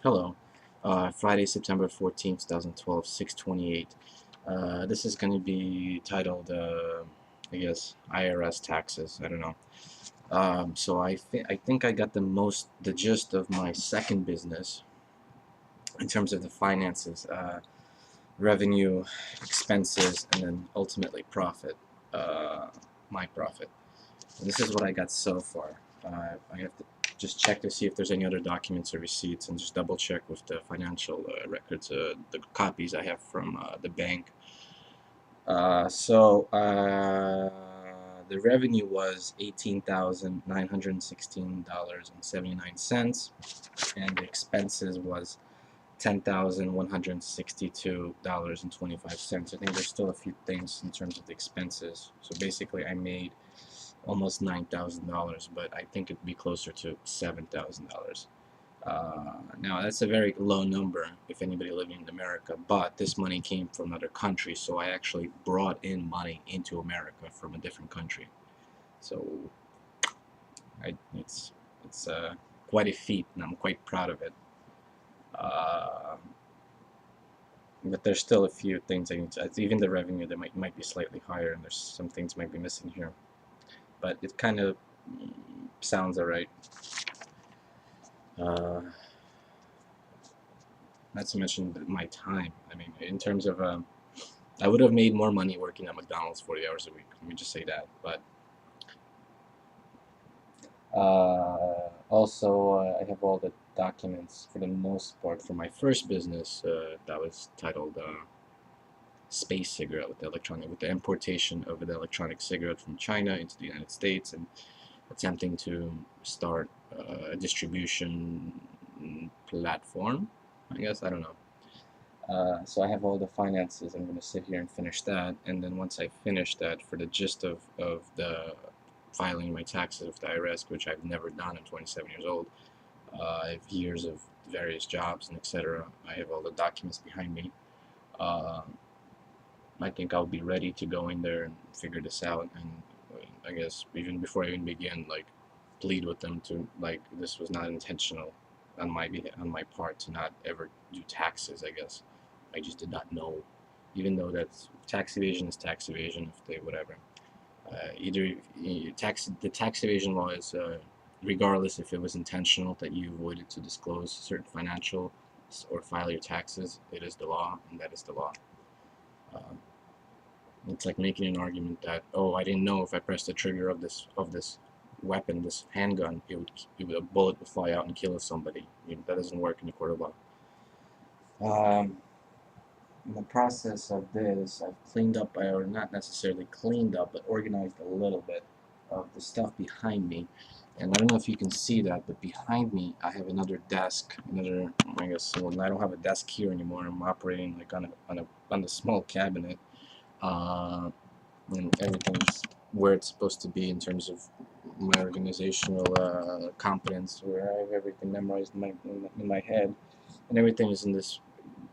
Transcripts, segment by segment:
Hello. Friday, September 14th, 2012, 6:28. This is going to be titled, I guess, IRS Taxes. I don't know. So I think I got the gist of my second business in terms of the finances, revenue, expenses, and then ultimately profit, uh, my profit. This is what I got so far. I have to just check to see if there's any other documents or receipts, and just double check with the financial records, the copies I have from the bank. The revenue was $18,916.79, and the expenses was $10,162.25. I think there's still a few things in terms of the expenses. So basically, I made almost $9,000, but I think it'd be closer to $7,000. Now that's a very low number if anybody living in America, but this money came from another country, so I actually brought in money into America from a different country. So it's quite a feat, and I'm quite proud of it. Uh, but there's still a few things I need to. Even the revenue that might be slightly higher, and there's some things might be missing here. But it kind of sounds alright. Uh, Not to mention my time. I mean, in terms of, I would have made more money working at McDonald's 40 hours a week. Let me just say that. But also, I have all the documents for the most part for my first business that was titled Space Cigarette with the importation of the electronic cigarette from China into the United States and attempting to start a distribution platform. I guess I don't know. So I have all the finances. I'm going to sit here and finish that. And then once I finish that, for the gist of the filing my taxes with the IRS, which I've never done, I'm 27 years old. I have years of various jobs and etc. I have all the documents behind me. Uh, I think I'll be ready to go in there and figure this out. And I guess even before I even begin, like, plead with them to, like, this was not intentional on my part to not ever do taxes. I guess I just did not know, even though that's tax evasion is tax evasion if they whatever. Either the tax evasion law is regardless if it was intentional that you avoided to disclose certain financial or file your taxes, it is the law, and that is the law. Uh, it's like making an argument that, oh, I didn't know if I pressed the trigger of this weapon, this handgun, a bullet would fly out and kill somebody. I mean, that doesn't work in the court of law. Um, in the process of this, I've cleaned up, or not necessarily cleaned up, but organized a little bit of the stuff behind me. And I don't know if you can see that, but behind me, I have another desk. I guess, well, I don't have a desk here anymore. I'm operating like on a small cabinet, uh, and everything's where it's supposed to be in terms of my organizational competence, where I have everything memorized in my head, and everything is in this,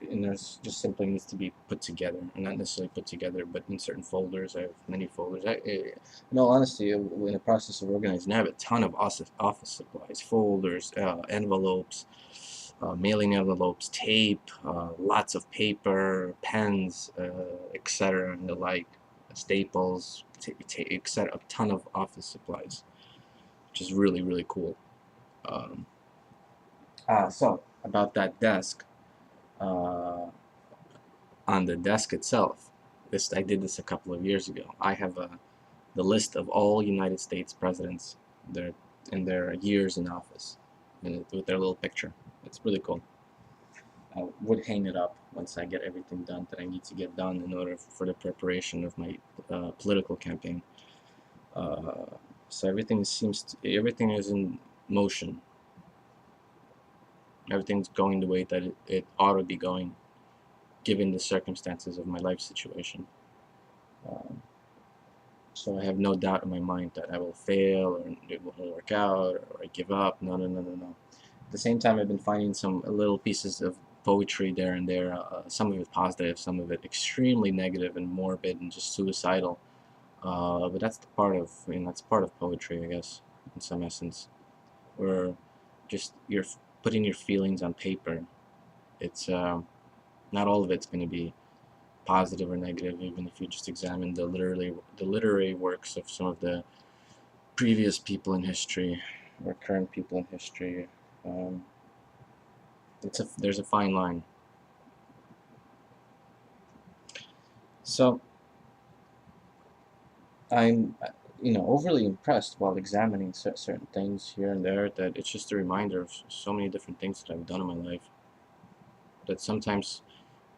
and there's just simply needs to be put together, and not necessarily put together, but in certain folders. I have many folders. In all honesty, in the process of organizing, I have a ton of office supplies, folders, envelopes, mailing envelopes, tape, lots of paper, pens, etc., and the like, staples, etc. A ton of office supplies, which is really, really cool. Um, so about that desk. Uh, on the desk itself. I did this a couple of years ago. I have the list of all United States presidents, their and their years in office, and with their little picture. It's really cool. I would hang it up once I get everything done that I need to get done in order for the preparation of my political campaign. Uh, so everything is in motion. Everything's going the way that it ought to be going, given the circumstances of my life situation. Um, So I have no doubt in my mind that I will fail, or it won't work out, or I give up. No, no, no, no, no. At the same time, I've been finding some little pieces of poetry there and there. Some of it positive, some of it extremely negative and morbid and just suicidal. But that's the part of, that's part of poetry, I guess, in some essence, where just you're putting your feelings on paper. It's not all of it's going to be positive or negative, even if you just examine the literary works of some of the previous people in history or current people in history. Um, there's a fine line. So I'm, overly impressed while examining certain things here and there, that it's just a reminder of so many different things that I've done in my life. That sometimes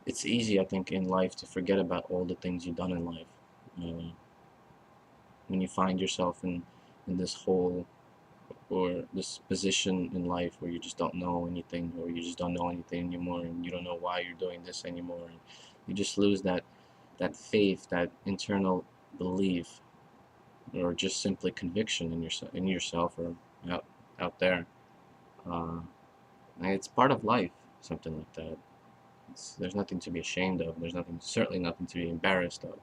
it's easy, I think, in life to forget about all the things you've done in life. Uh, when you find yourself in this hole or this position in life where you just don't know anything, or you just don't know anything anymore, and you don't know why you're doing this anymore, and you just lose that faith, that internal belief, or just simply conviction in yourself, or out out there. Uh, and it's part of life, something like that. There's nothing to be ashamed of. There's certainly nothing to be embarrassed of,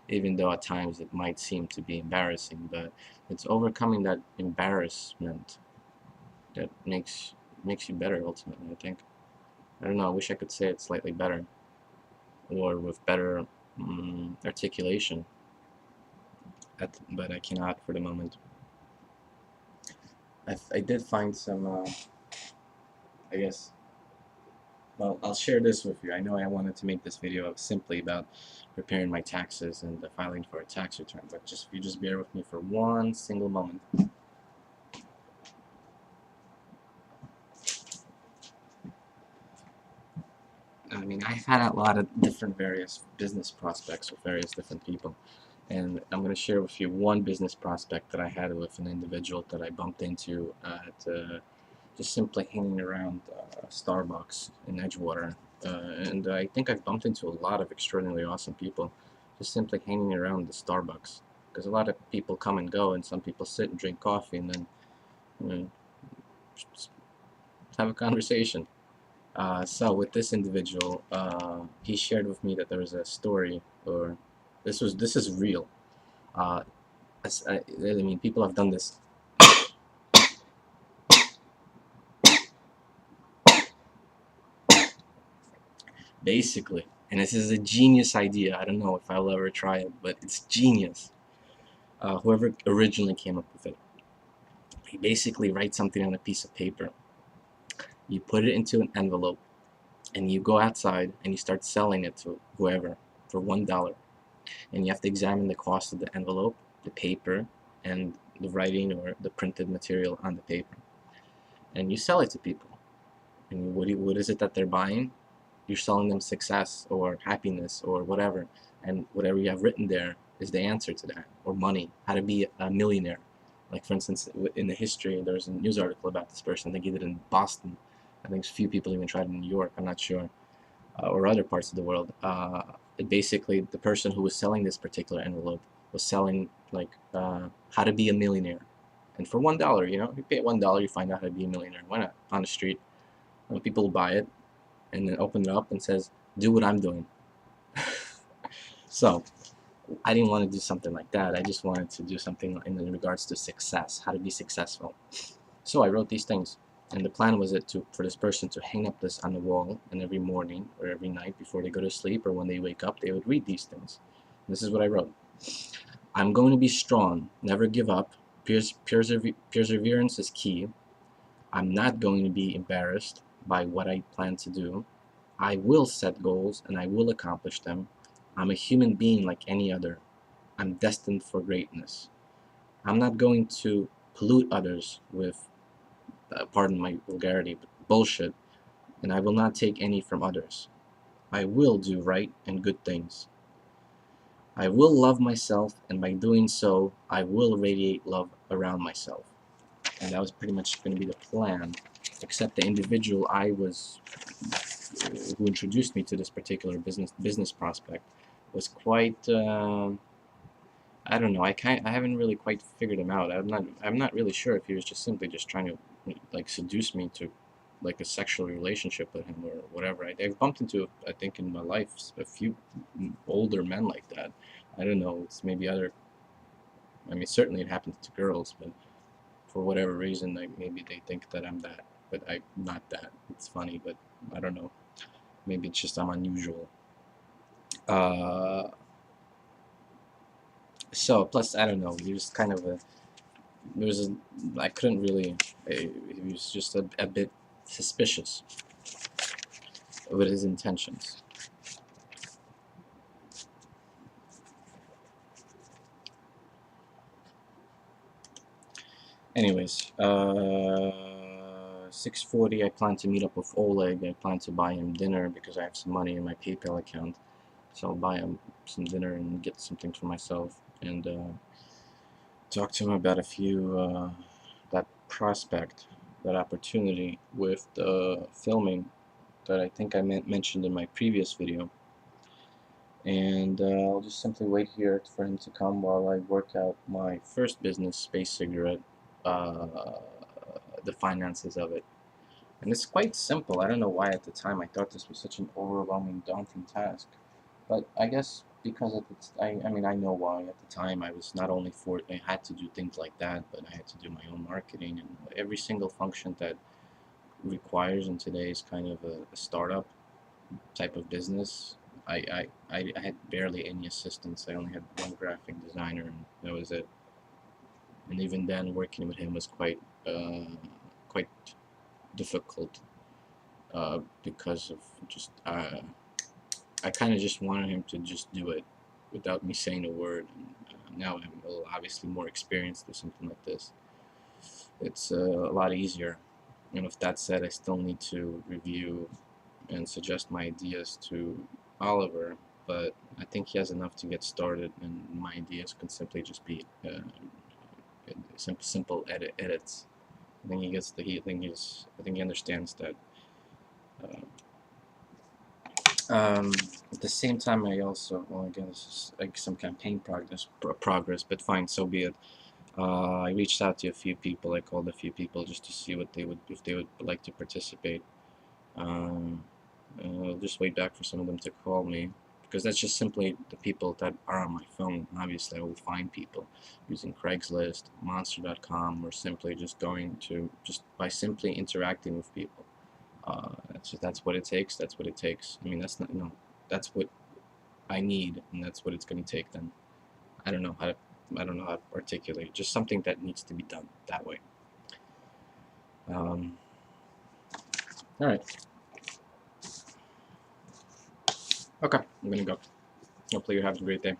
even though at times it might seem to be embarrassing. But it's overcoming that embarrassment that makes you better ultimately, I think. I don't know. I wish I could say it slightly better, or with better articulation, but I cannot for the moment. I did find some, I guess. Well, I'll share this with you. I know I wanted to make this video simply about preparing my taxes and filing for a tax return, but if you just bear with me for one single moment. I mean, I've had a lot of different various business prospects with various different people, and I'm going to share with you one business prospect that I had with an individual that I bumped into at just simply hanging around Starbucks in Edgewater. And I think I've bumped into a lot of extraordinarily awesome people just simply hanging around the Starbucks. Because a lot of people come and go, and some people sit and drink coffee and then, you know, just have a conversation. So with this individual, he shared with me that there was a story, or this is real. Uh, I mean, people have done this. Basically, and this is a genius idea. I don't know if I'll ever try it, but it's genius. Whoever originally came up with it, he basically writes something on a piece of paper. You put it into an envelope, and you go outside and you start selling it to whoever for $1. And you have to examine the cost of the envelope, the paper, and the writing or the printed material on the paper. And you sell it to people. And what is it that they're buying? You're selling them success or happiness or whatever, and whatever you have written there is the answer to that, or money, how to be a millionaire. Like, for instance, in the history, there's a news article about this person. I think he did it in Boston. I think a few people even tried it in New York, I'm not sure, or other parts of the world. Basically, the person who was selling this particular envelope was selling, like, how to be a millionaire. And for $1, you pay $1, you find out how to be a millionaire. Why not? On the street. People buy it, and then open it up and says, do what I'm doing. So I didn't want to do something like that. I just wanted to do something in regards to success, how to be successful. So I wrote these things, and the plan was for this person to hang up this on the wall, and every morning or every night before they go to sleep or when they wake up, they would read these things. This is what I wrote. I'm going to be strong, never give up. Perseverance is key. I'm not going to be embarrassed by what I plan to do. I will set goals and I will accomplish them. I'm a human being like any other. I'm destined for greatness. I'm not going to pollute others with, pardon my vulgarity, but bullshit, and I will not take any from others. I will do right and good things. I will love myself, and by doing so, I will radiate love around myself. And that was pretty much going to be the plan, except the individual who introduced me to this particular business prospect was quite, I don't know, I haven't really quite figured him out. I'm not really sure if he was just simply just trying to, like, seduce me to, like, a sexual relationship with him or whatever. I've bumped into, I think, in my life a few older men like that. I don't know, it's maybe I mean, certainly it happens to girls, but for whatever reason, like, maybe they think that I'm that. but I'm not that. It's funny, but I don't know. Maybe it's just I'm unusual. So plus I don't know. He was kind of a. There was a. I couldn't really. He was just a bit suspicious with his intentions. Anyways, 6:40. I plan to meet up with Oleg. I plan to buy him dinner because I have some money in my PayPal account. So I'll buy him some dinner and get something for myself and talk to him about a few that prospect, that opportunity with the filming that I think I mentioned in my previous video. And I'll just simply wait here for him to come while I work out my first business, Space Cigarette, uh, the finances of it. And it's quite simple. I don't know why at the time I thought this was such an overwhelming, daunting task. But I guess because at the I mean, I know why. At the time, I was not only I had to do things like that, but I had to do my own marketing and every single function that requires in today's kind of a startup type of business. I had barely any assistance. I only had one graphic designer, and that was it. And even then, working with him was quite difficult because of just I kind of just wanted him to just do it without me saying a word. And now I'm obviously more experienced with something like this. It's a lot easier. And with that said, I still need to review and suggest my ideas to Oliver, but I think he has enough to get started, and my ideas can simply just be simple edits. I think he gets the I think he understands that. Uh, at the same time, I also, well, again, this is like some campaign progress, but fine, so be it. I reached out to a few people. I called a few people just to see what they would, if they would like to participate. Um, I'll just wait back for some of them to call me because that's just simply the people that are on my phone. Obviously, I will find people using Craigslist, Monster.com, or simply just going to just by simply interacting with people. That's what it takes. That's what it takes. I mean, that's not that's what I need, and that's what it's going to take. Then I don't know how to I don't know how to articulate. Just something that needs to be done that way. Um, all right. Okay, I'm gonna go. Hopefully you're having a great day.